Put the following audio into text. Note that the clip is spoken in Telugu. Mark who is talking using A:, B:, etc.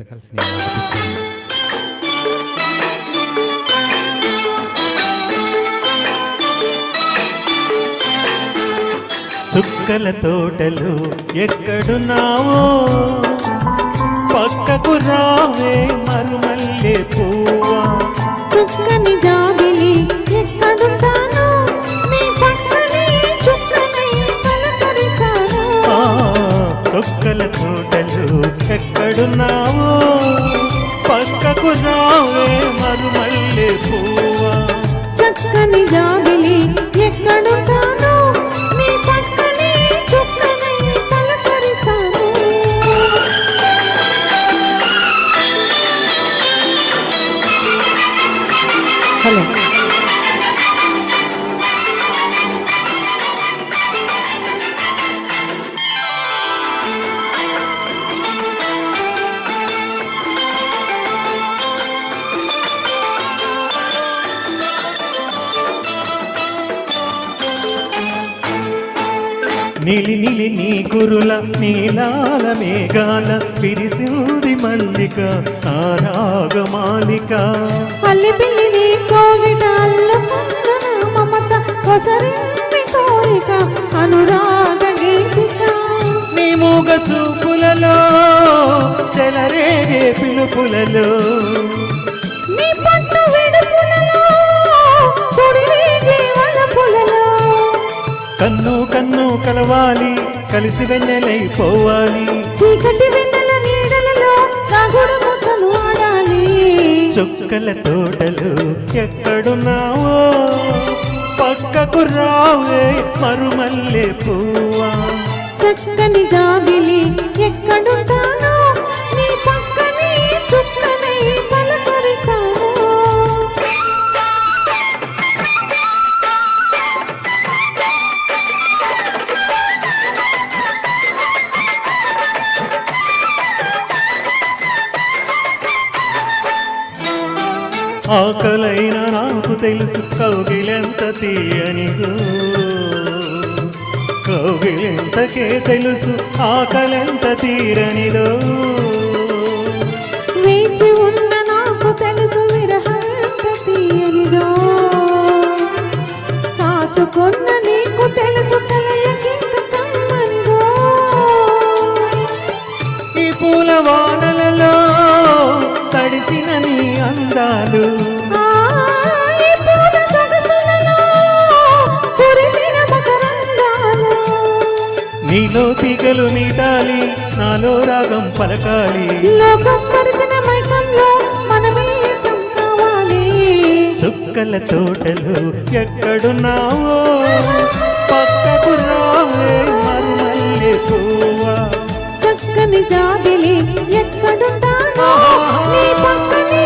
A: మీతో కలిసి నేను ఆలపిస్తాను. చుక్కల తోటలు ఎక్కడున్నావో పక్కకు రావే మరుమల్లె పువ్వా.
B: చుక్కని జాబిలి ఎక్కడుంటాను నీ పక్కనే చుక్కనై పలకరిస్తాను.
A: చుక్కల తోటలు ఎక్కడున్నావో పక్కకు రావే మరుమల్లె పువ్వా.
B: చక్కని జాబిలి ఎక్కడుంటాను నీ పక్కనే చుక్కనై పలకరిస్తాను. హలో
A: నిలి నిలి నీ గురుల నీలాల మేఘాల విరిసింది మల్లిక ఆరాగమాలిక.
B: అల్లిపిల్లి నీ కోగిట అల్లుకున్న నా మమత కొసరింది కోరిక అనురాగ గీతిక.
A: నీ మూగ చూపులలో చెలరేగే పిలుపులలో
B: నీ పట్టు విడుపులలో సుడిరేగే వలపులలో
A: కన్ను కన్ను కలవాలి కలిసి వెన్నెలైపోవాలి.
B: చీకటి వెన్నెల నీడలలో దాగుడు ముద్దలు ఆడాలి.
A: చుక్కల తోటలు ఎక్కడున్నావో పక్కకు రావే మరుమల్లె పువ్వా.
B: చక్కని జాబిలి ఎక్కడుంటానో నీ పక్కనే చుక్కనై పలకరిస్తాను.
A: ఆకలైన నాకు తెలుసు కౌగిలెంత తీయనిదో కౌగిలెంతకే తెలుసు ఆకలెంత తీరనిదో.
B: వేచి ఉన్న నాకు తెలుసు విరహంత తీయనిదో కాచుకున్న నీకు తెలుసు కలయకింక కమ్మనిదో.
A: ఈ పూల వానలలో తడిసిన నీ అందాలు
B: ఈ పూల సొగసులలో కురిసిన మకరందాలు.
A: నీలో తీగలు నీటాలి నాలో రాగం పలకాలి.
B: లోకం పరిచిన మైకంలో మనమే ఏకం కావాలి.
A: చుక్కల తోటలు ఎక్కడున్నావో పక్కకు రావే మరుమల్లె పువ్వా.
B: చక్కని జాబిలి ఎక్కడుంటానో నీ పక్కనే